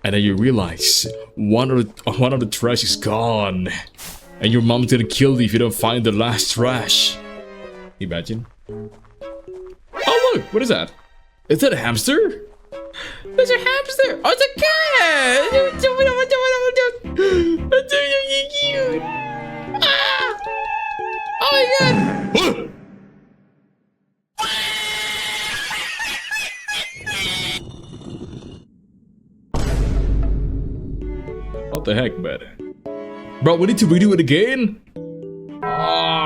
and then you realize one of the trash is gone, and your mom's gonna kill you if you don't find the last trash. Imagine. Oh look, what is that? Is that a hamster? There's a hamster! Oh, it's a cat! It's so cute! Ah! Oh my god! What the heck, man? Bro, we need to redo it again? Ah!